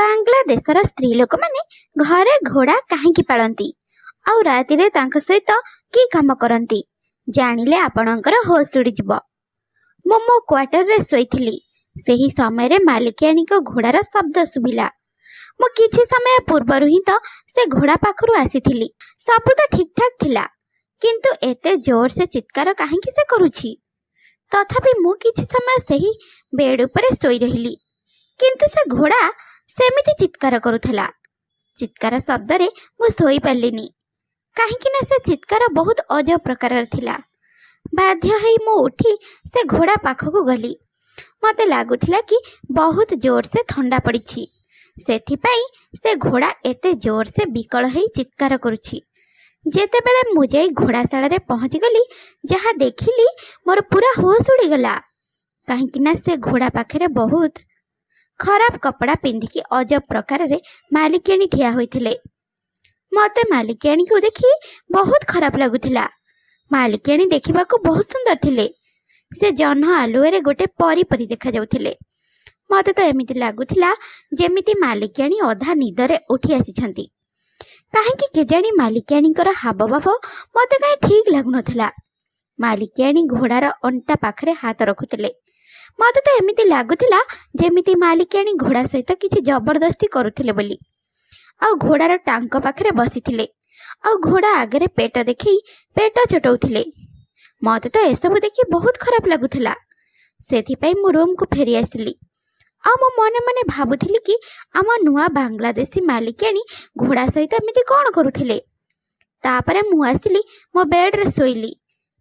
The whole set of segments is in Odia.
ବାଂଲାଦେଶର ସ୍ତ୍ରୀ ଲୋକମାନେ ଘରେ ଘୋଡ଼ା କାହିଁକି ପାଳନ୍ତି ଆଉ ରାତିରେ ତାଙ୍କ ସହିତ କି କାମ କରନ୍ତି ଜାଣିଲେ ଆପଣଙ୍କର ହୋସ୍ ଉଡ଼ିଯିବ। ମୁଁ ମୋ କ୍ୱାର୍ଟରରେ ଶୋଇଥିଲି। ସେହି ସମୟରେ ମାଲିକିଆଣୀଙ୍କ ଘୋଡ଼ାର ଶବ୍ଦ ଶୁଭିଲା। ମୁଁ କିଛି ସମୟ ପୂର୍ବରୁ ହିଁ ତ ସେ ଘୋଡ଼ା ପାଖରୁ ଆସିଥିଲି। ସବୁ ତ ଠିକ୍ଠାକ୍ ଥିଲା, କିନ୍ତୁ ଏତେ ଜୋର ସେ ଚିତ୍କାର କାହିଁକି ସେ କରୁଛି? ତଥାପି ମୁଁ କିଛି ସମୟ ସେହି ବେଡ୍ ଉପରେ ଶୋଇ ରହିଲି, କିନ୍ତୁ ସେ ଘୋଡ଼ା ସେମିତି ଚିତ୍କାର କରୁଥିଲା। ଚିତ୍କାର ଶବ୍ଦରେ ମୁଁ ଶୋଇପାରିଲିନି, କାହିଁକି ନା ସେ ଚିତ୍କାର ବହୁତ ଅଜବ ପ୍ରକାରର ଥିଲା। ବାଧ୍ୟ ହେଇ ମୁଁ ଉଠି ସେ ଘୋଡ଼ା ପାଖକୁ ଗଲି। ମୋତେ ଲାଗୁଥିଲା କି ବହୁତ ଜୋରସେ ଥଣ୍ଡା ପଡ଼ିଛି, ସେଥିପାଇଁ ସେ ଘୋଡ଼ା ଏତେ ଜୋରସେ ବିକଳ ହେଇ ଚିତ୍କାର କରୁଛି। ଯେତେବେଳେ ମୁଁ ଯାଇ ଘୋଡ଼ାଶାଳାରେ ପହଞ୍ଚିଗଲି, ଯାହା ଦେଖିଲି ମୋର ପୁରା ହୋସ୍ ଉଡ଼ିଗଲା। କାହିଁକି ନା ସେ ଘୋଡ଼ା ପାଖରେ ବହୁତ ଖରାପ କପଡ଼ା ପିନ୍ଧିକି ଅଜବ ପ୍ରକାରରେ ମାଲିକିଆଣୀ ଠିଆ ହୋଇଥିଲେ। ମୋତେ ମାଲିକିଆଣୀକୁ ଦେଖି ବହୁତ ଖରାପ ଲାଗୁଥିଲା। ମାଲିକିଆଣୀ ଦେଖିବାକୁ ବହୁତ ସୁନ୍ଦର ଥିଲେ। ସେ ଜହ୍ନ ଆଲୁଅରେ ଗୋଟେ ପରି ପରି ଦେଖାଯାଉଥିଲେ। ମୋତେ ତ ଏମିତି ଲାଗୁଥିଲା ଯେମିତି ମାଲିକିଆଣୀ ଅଧା ନିଦରେ ଉଠି ଆସିଛନ୍ତି। କାହିଁକି କେଜାଣି ମାଲିକିଆଣୀଙ୍କର ହାବଭାବ ମୋତେ କାହିଁ ଠିକ୍ ଲାଗୁନଥିଲା। ମାଲିକିଆଣୀ ଘୋଡ଼ାର ଅଣ୍ଟା ପାଖରେ ହାତ ରଖୁଥିଲେ। ମୋତେ ତ ଏମିତି ଲାଗୁଥିଲା ଯେମିତି ମାଲିକିଆଣୀ ଘୋଡ଼ା ସହିତ କିଛି ଜବରଦସ୍ତି କରୁଥିଲେ ବୋଲି। ଆଉ ଘୋଡ଼ାର ଟାଙ୍କ ପାଖରେ ବସିଥିଲେ, ଆଉ ଘୋଡ଼ା ଆଗରେ ପେଟ ଦେଖେଇ ପେଟ ଚଟଉଥିଲେ। ମୋତେ ତ ଏସବୁ ଦେଖି ବହୁତ ଖରାପ ଲାଗୁଥିଲା। ସେଥିପାଇଁ ମୁଁ ରୁମ୍କୁ ଫେରି ଆସିଲି। ଆଉ ମୁଁ ମନେ ମନେ ଭାବୁଥିଲି କି ଆମ ନୂଆ ବାଂଲାଦେଶୀ ମାଲିକିଆଣୀ ଘୋଡ଼ା ସହିତ ଏମିତି କ'ଣ କରୁଥିଲେ। ତାପରେ ମୁଁ ଆସିଲି ମୋ ବେଡ୍ରେ ଶୋଇଲି।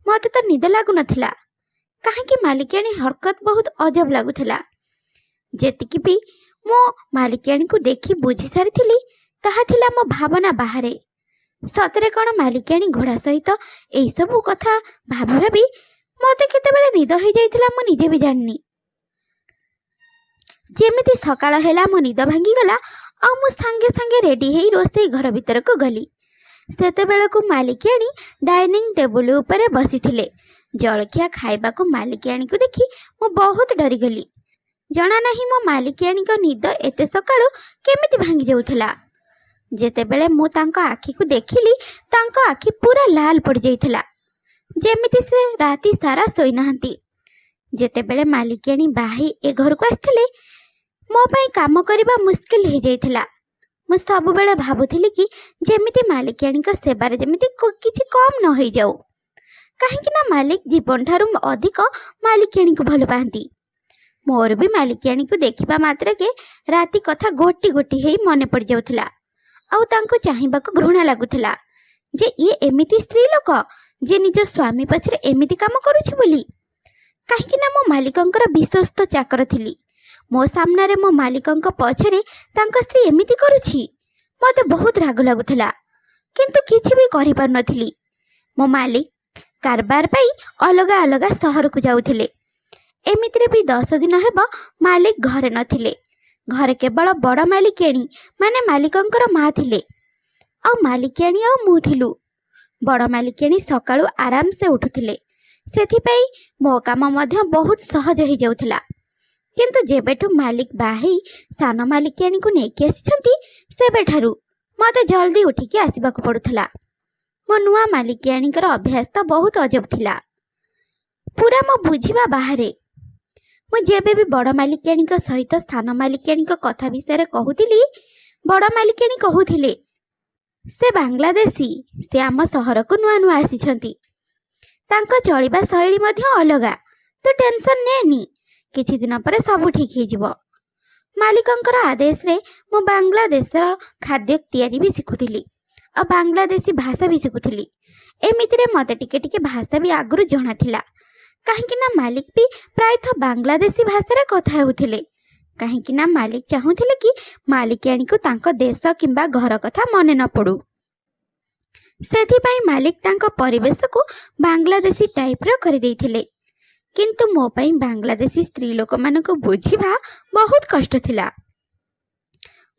ମୋତେ ତ ନିଦ ଲାଗୁନଥିଲା। କାହିଁକି ମାଲିକିଆଣୀ ହରକତ ବହୁତ ଅଜବ ଲାଗୁଥିଲା। ଯେତିକି ବି ମୁଁ ମାଲିକିଆଣୀକୁ ଦେଖି ବୁଝି ସାରିଥିଲି, ତାହା ଥିଲା ମୋ ଭାବନା ବାହାରେ। ସତରେ କ'ଣ ମାଲିକିଆଣୀ ଘୋଡ଼ା ସହିତ ଏଇସବୁ କଥା ଭାବି ଭାବି ମୋତେ କେତେବେଳେ ନିଦ ହୋଇଯାଇଥିଲା ମୁଁ ନିଜେ ବି ଜାଣିନି। ଯେମିତି ସକାଳ ହେଲା ମୋ ନିଦ ଭାଙ୍ଗିଗଲା, ଆଉ ମୁଁ ସାଙ୍ଗେ ସାଙ୍ଗେ ରେଡ଼ି ହେଇ ରୋଷେଇ ଘର ଭିତରକୁ ଗଲି। ସେତେବେଳକୁ ମାଲିକିଆଣୀ ଡାଇନିଂ ଟେବୁଲ ଉପରେ ବସିଥିଲେ। ଜଳଖିଆ ଖାଇବାକୁ ମାଲିକିଆଣୀକୁ ଦେଖି ମୁଁ ବହୁତ ଡରିଗଲି। ଜଣା ନାହିଁ ମୋ ମାଲିକିଆଣୀଙ୍କ ନିଦ ଏତେ ସକାଳୁ କେମିତି ଭାଙ୍ଗି ଯାଉଥିଲା। ଯେତେବେଳେ ମୁଁ ତାଙ୍କ ଆଖିକୁ ଦେଖିଲି, ତାଙ୍କ ଆଖି ପୁରା ଲାଲ ପଡ଼ିଯାଇଥିଲା, ଯେମିତି ସେ ରାତି ସାରା ଶୋଇନାହାନ୍ତି। ଯେତେବେଳେ ମାଲିକିଆଣୀ ବାହାଇ ଏ ଘରକୁ ଆସିଥିଲେ, ମୋ ପାଇଁ କାମ କରିବା ମୁସ୍କିଲ ହେଇଯାଇଥିଲା। ମୁଁ ସବୁବେଳେ ଭାବୁଥିଲି କି ଯେମିତି ମାଲିକିଆଣୀଙ୍କ ସେବାରେ ଯେମିତି କିଛି କମ୍ ନ ହେଇଯାଉ। କାହିଁକି ନା ମାଲିକ ଜୀବନଠାରୁ ଅଧିକ ମାଲିକିଆଣୀକୁ ଭଲ ପାଆନ୍ତି। ମୋର ବି ମାଲିକିଆଣୀକୁ ଦେଖିବା ମାତ୍ରକେ ରାତି କଥା ଗୋଟି ଗୋଟି ହେଇ ମନେ ପଡ଼ିଯାଉଥିଲା। ଆଉ ତାଙ୍କୁ ଚାହିଁବାକୁ ଘୃଣା ଲାଗୁଥିଲା ଯେ ଇଏ ଏମିତି ସ୍ତ୍ରୀ ଲୋକ ଯେ ନିଜ ସ୍ୱାମୀ ପଛରେ ଏମିତି କାମ କରୁଛି ବୋଲି। କାହିଁକି ନା ମୋ ମାଲିକଙ୍କର ବିଶ୍ୱସ୍ତ ଚାକର ଥିଲି। ମୋ ସାମ୍ନାରେ ମୋ ମାଲିକଙ୍କ ପଛରେ ତାଙ୍କ ସ୍ତ୍ରୀ ଏମିତି କରୁଛି, ମୋତେ ବହୁତ ରାଗ ଲାଗୁଥିଲା, କିନ୍ତୁ କିଛି ବି କରିପାରୁନଥିଲି। ମୋ ମାଲିକ କାରବାର ପାଇଁ ଅଲଗା ଅଲଗା ସହରକୁ ଯାଉଥିଲେ। ଏମିତିରେ ବି 10 ଦିନ ହେବ ମାଲିକ ଘରେ ନଥିଲେ। ଘରେ କେବଳ ବଡ଼ ମାଲିକିଆଣୀ ମାନେ ମାଲିକଙ୍କର ମା ଥିଲେ, ଆଉ ମାଲିକିଆଣୀ ଆଉ ମୁଁ ଥିଲୁ। ବଡ଼ ମାଲିକିଆଣୀ ସକାଳୁ ଆରାମସେ ଉଠୁଥିଲେ, ସେଥିପାଇଁ ମୋ କାମ ମଧ୍ୟ ବହୁତ ସହଜ ହେଇଯାଉଥିଲା। କିନ୍ତୁ ଯେବେଠୁ ମାଲିକ ବାହେଇ ସାନ ମାଲିକିଆଣୀକୁ ନେଇକି ଆସିଛନ୍ତି, ସେବେଠାରୁ ମୋତେ ଜଲ୍ଦି ଉଠିକି ଆସିବାକୁ ପଡ଼ୁଥିଲା। ମୋ ନୂଆ ମାଲିକିଆଣୀଙ୍କର ଅଭ୍ୟାସ ତ ବହୁତ ଅଜବ ଥିଲା, ପୁରା ମୋ ବୁଝିବା ବାହାରେ। ମୁଁ ଯେବେ ବି ବଡ଼ ମାଲିକିଆଣୀଙ୍କ ସହିତ ସାନ ମାଲିକିଆଣୀଙ୍କ କଥା ବିଷୟରେ କହୁଥିଲି, ବଡ଼ ମାଲିକିଆଣୀ କହୁଥିଲେ ସେ ବାଂଲାଦେଶୀ, ସେ ଆମ ସହରକୁ ନୂଆ ନୂଆ ଆସିଛନ୍ତି, ତାଙ୍କ ଚଳିବା ଶୈଳୀ ମଧ୍ୟ ଅଲଗା, ତୁ ଟେନସନ୍ ନେନି, କିଛି ଦିନ ପରେ ସବୁ ଠିକ୍ ହେଇଯିବ। ମାଲିକଙ୍କର ଆଦେଶରେ ମୁଁ ବାଂଲାଦେଶର ଖାଦ୍ୟ ତିଆରି ବି ଶିଖୁଥିଲି, ଆଉ ବାଂଲାଦେଶୀ ଭାଷା ବି ଶିଖୁଥିଲି। ଏମିତିରେ ମୋତେ ଟିକେ ଟିକେ ଭାଷା ବି ଆଗରୁ ଜଣାଥିଲା। କାହିଁକି ନା ମାଲିକ ବି ପ୍ରାୟତଃ ବାଂଲାଦେଶୀ ଭାଷାରେ କଥା ହେଉଥିଲେ। କାହିଁକି ନା ମାଲିକ ଚାହୁଁଥିଲେ କି ମାଲିକିଆଣୀକୁ ତାଙ୍କ ଦେଶ କିମ୍ବା ଘର କଥା ମନେ ନ ପଡ଼ୁ। ସେଥିପାଇଁ ମାଲିକ ତାଙ୍କ ପରିବେଶକୁ ବାଂଲାଦେଶୀ ଟାଇପ୍ର କରିଦେଇଥିଲେ। କିନ୍ତୁ ମୋ ପାଇଁ ବାଂଲାଦେଶୀ ସ୍ତ୍ରୀ ଲୋକମାନଙ୍କୁ ବୁଝିବା ବହୁତ କଷ୍ଟ ଥିଲା।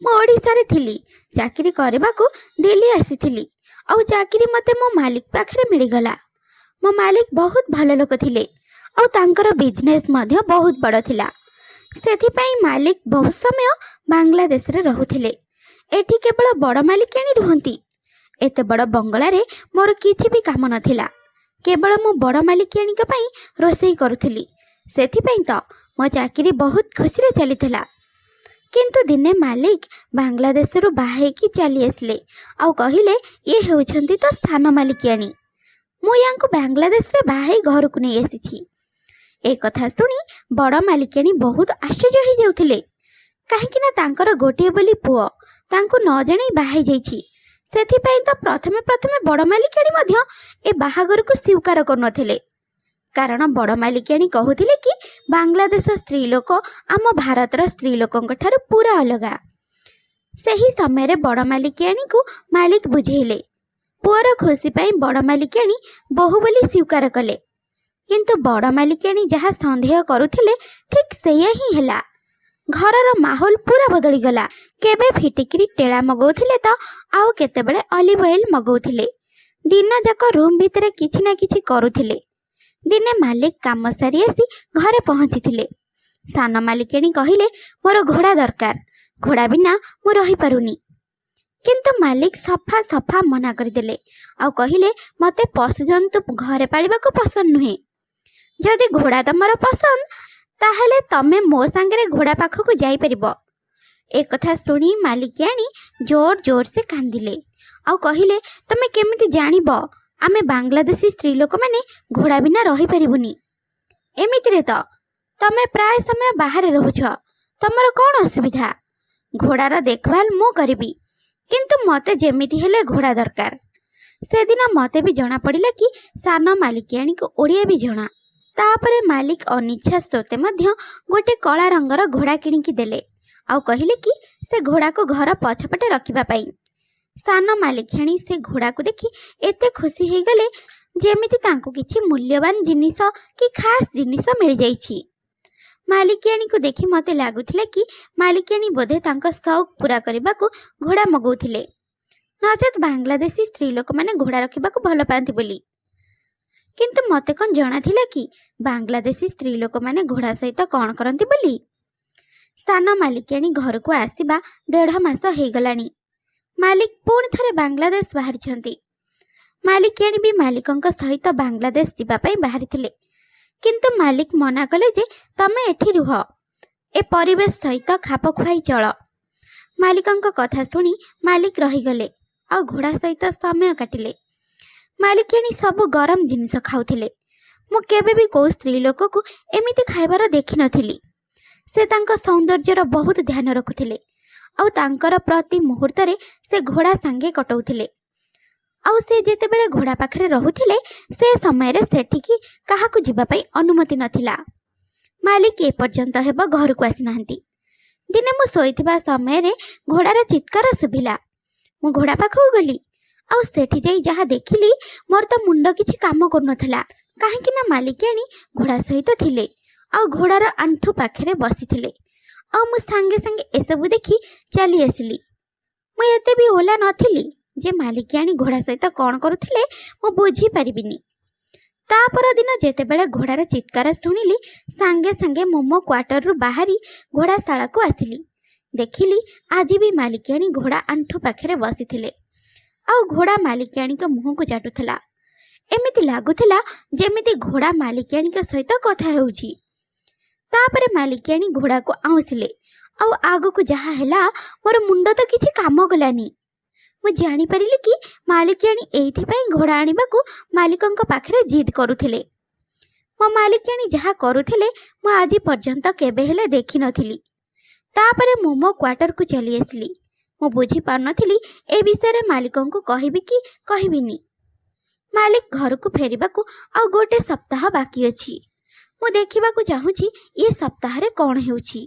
ମୁଁ ଓଡ଼ିଶାରେ ଥିଲି, ଚାକିରି କରିବାକୁ ଦିଲ୍ଲୀ ଆସିଥିଲି, ଆଉ ଚାକିରି ମୋତେ ମୋ ମାଲିକ ପାଖରେ ମିଳିଗଲା। ମୋ ମାଲିକ ବହୁତ ଭଲ ଲୋକ ଥିଲେ, ଆଉ ତାଙ୍କର ବିଜନେସ୍ ମଧ୍ୟ ବହୁତ ବଡ଼ ଥିଲା। ସେଥିପାଇଁ ମାଲିକ ବହୁତ ସମୟ ବାଂଲାଦେଶରେ ରହୁଥିଲେ। ଏଠି କେବଳ ବଡ଼ ମାଲିକାଣୀ ରୁହନ୍ତି। ଏତେ ବଡ଼ ବଙ୍ଗଳାରେ ମୋର କିଛି ବି କାମ ନଥିଲା। କେବଳ ମୁଁ ବଡ଼ ମାଲିକାଣୀଙ୍କ ପାଇଁ ରୋଷେଇ କରୁଥିଲି। ସେଥିପାଇଁ ତ ମୋ ଚାକିରି ବହୁତ ଖୁସିରେ ଚାଲିଥିଲା। କିନ୍ତୁ ଦିନେ ମାଲିକ ବାଂଲାଦେଶରୁ ବାହା ହେଇକି ଚାଲି ଆସିଲେ ଆଉ କହିଲେ, ଇଏ ହେଉଛନ୍ତି ତ ସାନ ମାଲିକାଣୀ। ମୁଁ ୟାଙ୍କୁ ବାଂଲାଦେଶରେ ବାହା ହେଇ ଘରକୁ ନେଇ ଆସିଛି। ଏ କଥା ଶୁଣି ବଡ଼ ମାଲିକାଣୀ ବହୁତ ଆଶ୍ଚର୍ଯ୍ୟ ହେଇଯାଉଥିଲେ। କାହିଁକି ନା ତାଙ୍କର ଗୋଟିଏ ବୋଲି ପୁଅ ତାଙ୍କୁ ନ ଜଣାଇ ବାହା ହେଇଯାଇଛି। ସେଥିପାଇଁ ତ ପ୍ରଥମେ ବଡ଼ ମାଲିକାଣୀ ମଧ୍ୟ ଏ ବାହାଘରକୁ ସ୍ୱୀକାର କରୁନଥିଲେ। କାରଣ ବଡ଼ ମାଲିକାଣୀ କହୁଥିଲେ କି ବାଂଲାଦେଶ ସ୍ତ୍ରୀ ଲୋକ ଆମ ଭାରତର ସ୍ତ୍ରୀ ଲୋକଙ୍କ ଠାରୁ ପୁରା ଅଲଗା। ସେହି ସମୟରେ ବଡ଼ ମାଲିକାଣୀକୁ ମାଲିକ ବୁଝେଇଲେ। ପୁଅର ଖୁସି ପାଇଁ ବଡ଼ ମାଲିକାଣୀ ବୋହୂ ବୋଲି ସ୍ୱୀକାର କଲେ। କିନ୍ତୁ ବଡ଼ ମାଲିକାଣୀ ଯାହା ସନ୍ଦେହ କରୁଥିଲେ ଠିକ୍ ସେଇଆ ହିଁ ହେଲା। ଘରର ମାହୋଲ ପୁରା ବଦଳିଗଲା। କେବେ ଫିଟିକିରି ଟେଳା ମଗାଉଥିଲେ ତ ଆଉ କେତେବେଳେ ଅଲିଭ ଅଏଲ୍ ମଗାଉଥିଲେ। ଦିନ ଯାକ ରୁମ୍ ଭିତରେ କିଛି ନା କିଛି କରୁଥିଲେ। ଦିନେ ମାଲିକ କାମ ସାରି ଆସି ଘରେ ପହଞ୍ଚିଥିଲେ। ସାନ ମାଲିକାଣୀ କହିଲେ, ମୋର ଘୋଡ଼ା ଦରକାର, ଘୋଡ଼ା ବିନା ମୁଁ ରହିପାରୁନି। କିନ୍ତୁ ମାଲିକ ସଫା ମନା କରିଦେଲେ ଆଉ କହିଲେ, ମୋତେ ପଶୁଜନ୍ତୁ ଘରେ ପାଳିବାକୁ ପସନ୍ଦ ନୁହେଁ। ଯଦି ଘୋଡ଼ା ତମର ପସନ୍ଦ ତାହେଲେ ତମେ ମୋ ସାଙ୍ଗରେ ଘୋଡ଼ା ପାଖକୁ ଯାଇପାରିବ। ଏକଥା ଶୁଣି ମାଲିକାଣୀ ଜୋର ସେ କାନ୍ଦିଲେ ଆଉ କହିଲେ, ତମେ କେମିତି ଜାଣିବ ଆମେ ବାଂଲାଦେଶୀ ସ୍ତ୍ରୀ ଲୋକମାନେ ଘୋଡ଼ା ବିନା ରହିପାରିବୁନି? ଏମିତିରେ ତ ତମେ ପ୍ରାୟ ସମୟ ବାହାରେ ରହୁଛ, ତମର କ'ଣ ଅସୁବିଧା? ଘୋଡ଼ାର ଦେଖଭାଲ ମୁଁ କରିବି, କିନ୍ତୁ ମୋତେ ଯେମିତି ହେଲେ ଘୋଡ଼ା ଦରକାର। ସେଦିନ ମୋତେ ବି ଜଣାପଡ଼ିଲା କି ସାନ ମାଲିକାଣୀକୁ ଓଡ଼ିଆ ବି ଜଣା। ତାପରେ ମାଲିକ ଅନିଚ୍ଛା ସତ୍ତ୍ୱେ ମଧ୍ୟ ଗୋଟେ କଳା ରଙ୍ଗର ଘୋଡ଼ା କିଣିକି ଦେଲେ ଆଉ କହିଲେ କି ସେ ଘୋଡ଼ାକୁ ଘର ପଛପଟେ ରଖିବା ପାଇଁ। ସାନ ମାଲିକାଣୀ ସେ ଘୋଡ଼ାକୁ ଦେଖି ଏତେ ଖୁସି ହେଇଗଲେ ଯେମିତି ତାଙ୍କୁ କିଛି ମୂଲ୍ୟବାନ ଜିନିଷ କି ଖାସ୍ ଜିନିଷ ମିଳିଯାଇଛି। ମାଲିକାଣୀକୁ ଦେଖି ମୋତେ ଲାଗୁଥିଲା କି ମାଲିକାଣୀ ବୋଧେ ତାଙ୍କ ସଉକ ପୂରା କରିବାକୁ ଘୋଡ଼ା ମଗାଉଥିଲେ, ନଚେତ୍ ବାଂଲାଦେଶୀ ସ୍ତ୍ରୀ ଲୋକମାନେ ଘୋଡ଼ା ରଖିବାକୁ ଭଲ ପାଆନ୍ତି ବୋଲି। କିନ୍ତୁ ମୋତେ କ'ଣ ଜଣାଥିଲା କି ବାଂଲାଦେଶୀ ସ୍ତ୍ରୀ ଲୋକମାନେ ଘୋଡ଼ା ସହିତ କ'ଣ କରନ୍ତି ବୋଲି? ସାନ ମାଲିକାଣୀ ଘରକୁ ଆସିବା 1.5 ମାସ ହେଇଗଲାଣି। ମାଲିକ ପୁଣି ଥରେ ବାଂଲାଦେଶ ବାହାରିଛନ୍ତି। ମାଲିକାଣୀ ବି ମାଲିକଙ୍କ ସହିତ ବାଂଲାଦେଶ ଯିବା ପାଇଁ ବାହାରିଥିଲେ। କିନ୍ତୁ ମାଲିକ ମନା କଲେ ଯେ ତମେ ଏଠି ରୁହ, ଏ ପରିବେଶ ସହିତ ଖାପ ଖୁଆଇ ଚଳ। ମାଲିକଙ୍କ କଥା ଶୁଣି ମାଲିକ ରହିଗଲେ ଆଉ ଘୋଡ଼ା ସହିତ ସମୟ କାଟିଲେ। ମାଲିକାଣୀ ସବୁ ଗରମ ଜିନିଷ ଖାଉଥିଲେ। ମୁଁ କେବେ ବି କେଉଁ ସ୍ତ୍ରୀ ଲୋକକୁ ଏମିତି ଖାଇବାର ଦେଖିନଥିଲି। ସେ ତାଙ୍କ ସୌନ୍ଦର୍ଯ୍ୟର ବହୁତ ଧ୍ୟାନ ରଖୁଥିଲେ ଆଉ ତାଙ୍କର ପ୍ରତି ମୁହୂର୍ତ୍ତରେ ସେ ଘୋଡ଼ା ସାଙ୍ଗେ କଟାଉଥିଲେ। ଆଉ ସେ ଯେତେବେଳେ ଘୋଡ଼ା ପାଖରେ ରହୁଥିଲେ ସେ ସମୟରେ ସେଠିକି କାହାକୁ ଯିବା ପାଇଁ ଅନୁମତି ନଥିଲା। ମାଲିକ ଏପର୍ଯ୍ୟନ୍ତ ହେବ ଘରକୁ ଆସିନାହାନ୍ତି। ଦିନେ ମୁଁ ଶୋଇଥିବା ସମୟରେ ଘୋଡ଼ାର ଚିତ୍କାର ଶୁଭିଲା। ମୁଁ ଘୋଡ଼ା ପାଖକୁ ଗଲି ଆଉ ସେଠି ଯାଇ ଯାହା ଦେଖିଲି ମୋର ତ ମୁଣ୍ଡ କିଛି କାମ କରୁନଥିଲା। କାହିଁକି ନା ମାଲିକାଣୀ ଘୋଡ଼ା ସହିତ ଥିଲେ ଆଉ ଘୋଡ଼ାର ଆଣ୍ଠୁ ପାଖରେ ବସିଥିଲେ। ଆଉ ମୁଁ ସାଙ୍ଗେ ଏସବୁ ଦେଖି ଚାଲି ଆସିଲି। ମୁଁ ଏତେ ବି ଓଲା ନଥିଲି ଯେ ମାଲିକାଣୀ ଘୋଡ଼ା ସହିତ କ'ଣ କରୁଥିଲେ ମୁଁ ବୁଝିପାରିବିନି। ତା ପରଦିନ ଯେତେବେଳେ ଘୋଡ଼ାର ଚିତ୍କାର ଶୁଣିଲି ସାଙ୍ଗେ ମୁଁ ମୋ କ୍ୱାର୍ଟରରୁ ବାହାରି ଘୋଡ଼ାଶାଳାକୁ ଆସିଲି। ଦେଖିଲି ଆଜି ବି ମାଲିକାଣୀ ଘୋଡ଼ା ଆଣ୍ଠୁ ପାଖରେ ବସିଥିଲେ ଆଉ ଘୋଡ଼ା ମାଲିକାଣୀଙ୍କ ମୁହଁକୁ ଚାଟୁଥିଲା। ଏମିତି ଲାଗୁଥିଲା ଯେମିତି ଘୋଡ଼ା ମାଲିକାଣୀଙ୍କ ସହିତ କଥା ହେଉଛି। ତାପରେ ମାଲିକାଣୀ ଘୋଡ଼ାକୁ ଆଉଁସିଲେ ଆଉ ଆଗକୁ ଯାହା ହେଲା ମୋର ମୁଣ୍ଡ ତ କିଛି କାମ କଲାନି। ମୁଁ ଜାଣିପାରିଲି କି ମାଲିକାଣୀ ଏଇଥିପାଇଁ ଘୋଡ଼ା ଆଣିବାକୁ ମାଲିକଙ୍କ ପାଖରେ ଜିଦ୍ କରୁଥିଲେ। ମୋ ମାଲିକାଣୀ ଯାହା କରୁଥିଲେ ମୁଁ ଆଜି ପର୍ଯ୍ୟନ୍ତ କେବେ ହେଲେ ଦେଖିନଥିଲି। ତାପରେ ମୁଁ ମୋ କ୍ୱାର୍ଟରକୁ ଚାଲି ଆସିଲି। ମୁଁ ବୁଝିପାରୁନଥିଲି ଏ ବିଷୟରେ ମାଲିକଙ୍କୁ କହିବି କି କହିବିନି। ମାଲିକ ଘରକୁ ଫେରିବାକୁ ଆଉ ଗୋଟେ ସପ୍ତାହ ବାକି ଅଛି। ମୁଁ ଦେଖିବାକୁ ଚାହୁଁଛି ଏ ସପ୍ତାହରେ କ'ଣ ହେଉଛି।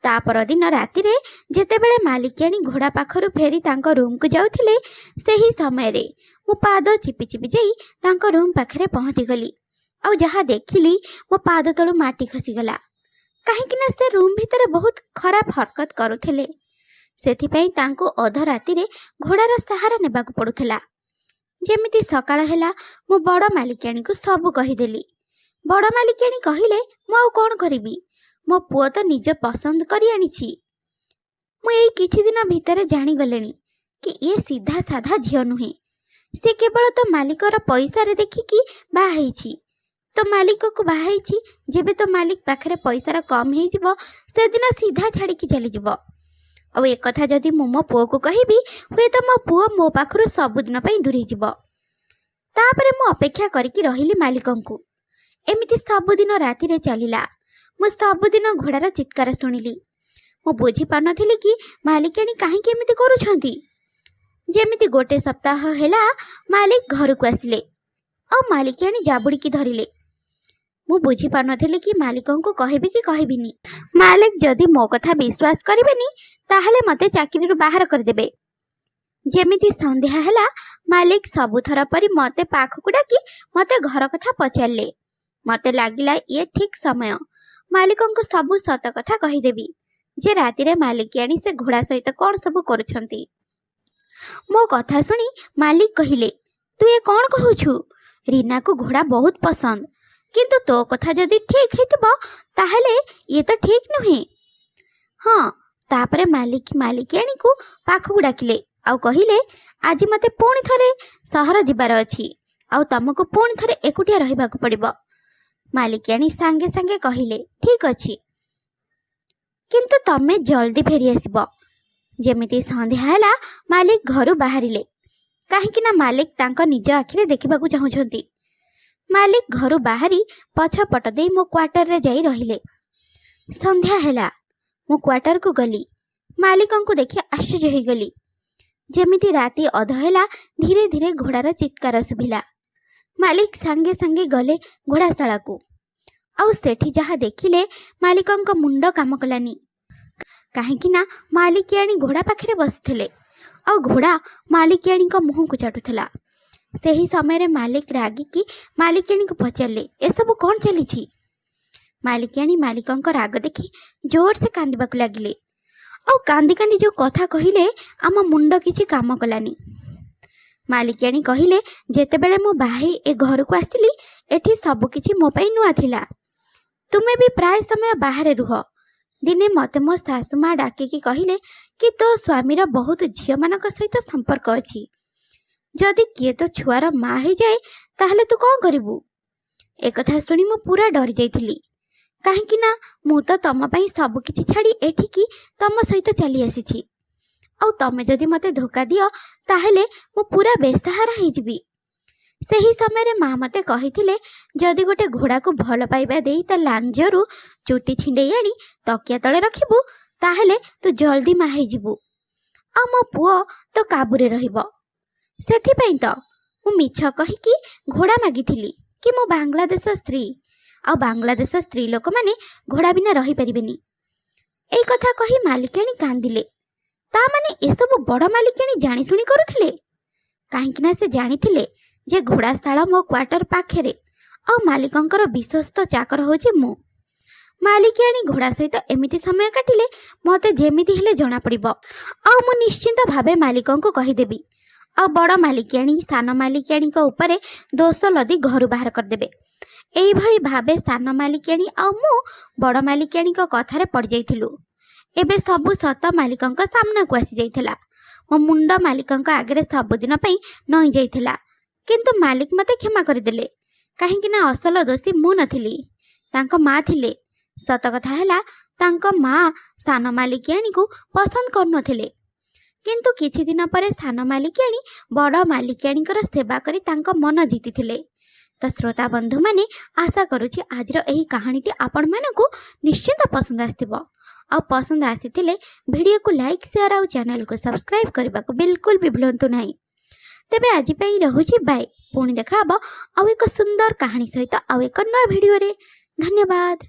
ତା ପରଦିନ ରାତିରେ ଯେତେବେଳେ ମାଲିକାଣୀ ଘୋଡ଼ା ପାଖରୁ ଫେରି ତାଙ୍କ ରୁମ୍କୁ ଯାଉଥିଲେ ସେହି ସମୟରେ ମୁଁ ପାଦ ଚିପି ଯାଇ ତାଙ୍କ ରୁମ୍ ପାଖରେ ପହଞ୍ଚିଗଲି ଆଉ ଯାହା ଦେଖିଲି ମୋ ପାଦ ତଳୁ ମାଟି ଖସିଗଲା। କାହିଁକି ନା ସେ ରୁମ୍ ଭିତରେ ବହୁତ ଖରାପ ହରକତ କରୁଥିଲେ। ସେଥିପାଇଁ ତାଙ୍କୁ ଅଧରାତିରେ ଘୋଡ଼ାର ସାହାରା ନେବାକୁ ପଡ଼ୁଥିଲା। ଯେମିତି ସକାଳ ହେଲା ମୁଁ ବଡ଼ ମାଲିକାଣୀକୁ ସବୁ କହିଦେଲି। ବଡ଼ ମାଲିକାଣୀ କହିଲେ, ମୁଁ ଆଉ କ'ଣ କରିବି? मो पुओ तो निज पसंद करी आनिछि। मु एई किछि दिन भितर जानिगलेनी कि ये सीधा साधा झियो नुहे। से केवल तो मालिकर पैसा रे देखिकी बाहा ହେଇछि। तो मालिक को बाहाई जेबे तो मालिक पाखरे पैसार कम हो से दिन सीधा छाड़ी चली जीव। और एक कथा जदि मु मो पुओ को कहबी हुए तो मो पुओ मो पाखरु सबुदिन दूरे जीव। तापरे मु अपेक्षा करिकी रहिली मालिकंकु। एमिति सबुदिन राति रे चलिला। मु सबुदिन घोड़ार चित्कार शुणिली। मु बुझी पारनथिली कि मालिकाणी काहींकि एमिति करूछंती। जेमिति गोटे सप्ताह हेला मालिक घर को आसिले और मालिकाणी जाबुड़ी धरिले। मु बुझी पारनथिली कि मालिकों को कहबी कि कहबिनी। मालिक जदि मो कथा विश्वास करिवेनी ताहले मते चाकरीरु बाहर करदेबे। जेमिति संध्या हेला मालिक सबुथर परी मते पाखकु डाकी मते घर कथा पचारले। मते लागिला ये ठीक समय मालिकों को सबु सत कथा कहिदेबी जे राति रे मालिकियाणी से घोड़ा सहित कौन सबु करुछंती। मो कथा सुनी मालिक कहिले, तू ये कौन कहूछु? रीना को घोड़ा बहुत पसंद, किंतु तो कथा जदि ठीक हेतिबो ताहले ये तो ठीक नुहे। हाँ, तापरे मालिकियाणी को पाखकु डाकिले आउ कहिले, आज मते पुणी थरे सहर जिबार अछि आउ तमको पुणी थरे एकुटिया रहिबाकु पड़िबो। मालिकियाणी सांगे सांगे कहिले, ठीक अछि, किंतु तमे जल्दी फेरी आसिबो। जेमिति संध्या हेला मालिक घरु बाहरिले, काहेकि ना मालिक तांको निज आखिरे देखिबाकु चाहुछंती। मालिक घरु बाहरी पछपट दे मो क्वार्टर रे जाई रहिले। संध्या हेला मो क्वार्टर को गली। मालिकं को देखि आश्चर्य हो गली। जेमिति राति अध हेला धीरे धीरे घोड़ार चित्कार सुभिला। मालिक सांगे सांगे गले घोड़ाशाला को। आउ सेठी जहा देखिले मालिकं को मुंड काम कलानी। काहेकि ना मालिकियाणी घोड़ा पाखरे बसिथिले और घोड़ा मालिकियाणी को मुह को चाटुथला। सेही समय रे मालिक रागिकी मालिकियाणी को पचारले, ए सब कौन चली? मालिकियाणी मालिकं को राग देखी जोर से कांदिबाकु लागिले और कांदी कांदी जो कथा कहिले आम मुंड किछि काम कलानी। मालिकियाणी कहिले, जेतेबेले मो बाहे ए घर को आसिली एठी सब किछि मो पई नुआ थिला। तुमे भी प्राय समय बाहर रुह। दिने मते मो सासुमा डाकिकी कहिले कि तो स्वामीर बहुत झियो मानक सहित संपर्क अछि। जदि किए तो छुआर माँ हो जाए ताहले तू कौन करिबू? एक कथा सुनी मु पूरा डरी जाइथिली। काहेकि ना मु तो तम पई सब किछि छाड़ी एठिकी तम सहित चली आसीछि। आउ तमे जदि मते धोखा दियो ताहले मु पूरा बेसहारा हो जिबी। सेही समय रे माँ मते कहिथिले, जदि गोटे घोड़ा को भल पाइबा देई ता लांजरू चुटी छिंडेई आनी तकिया तले रखिबू ताहले तू जल्दी माँ हो जिबू आ मो पुओ तो काबुरे रहिबो। सेथिपई तो मु मिछ कहिकी घोड़ा मागिथिली कि मो बांग्लादेश स्त्री आ बांग्लादेश स्त्री लोक माने घोड़ा बिना रही परिबेनी। एई कथा कही मालिकाणी कांदिले। ता माने ए सब बड़ मालिकाणी जानी सुनी करुथिले। काहेकि ना से जानिथिले जे घोड़ाशाला मो क्वार्टर पाखेरे आ मालिकंकर विश्वस्त चाकर होछि मु। मालिकियाणी घोड़ा सहित एमिति समय काटिले मते जेमिति हेले जना पड़िबो आ मु निश्चिंत भावे मालिकं को कहिदेबी। आ बड़ मालिकियाणी सान मालिकियाणी को ऊपरे दोष लदी घर बाहर कर देबे। एई भली भावे सान मालिकियाणी आ मु बड़ मालिकियाणी को कथारे पड़ जाइथिलु। एबे सबु सत मालिकं को सामना को आसी जाइथिला। मो मुंड मालिकं को आगे सबुदिन पई नई जाइथिला, किंतु मालिक मते क्षमा करदेले। काहेकि ना असल दोषी मु नथिली, तांको माँ थिले। सत कथा हेला तांको माँ सान मालिकियाणी को पसंद करनथिले, किंतु किछि दिन परे सान मालिकियाणी बड़ मालिकियाणीकर सेवा करी तांको मन जीतिथिले। तो श्रोता बंधु माने आशा करुछि आजर एही कहानीटी आपण मानकु निश्चित पसंद आस्थिबो। आ पसंद आसीथिले वीडियो को लाइक शेयर और चैनल को सब्सक्राइब करबा को बिल्कुल भी भूलंतु नहीं। तेबे आज पई रहुछि बाय। पुणी देखा हबो आउ एक सुंदर कहानी सहित आउ एक नया वीडियो रे। धन्यवाद।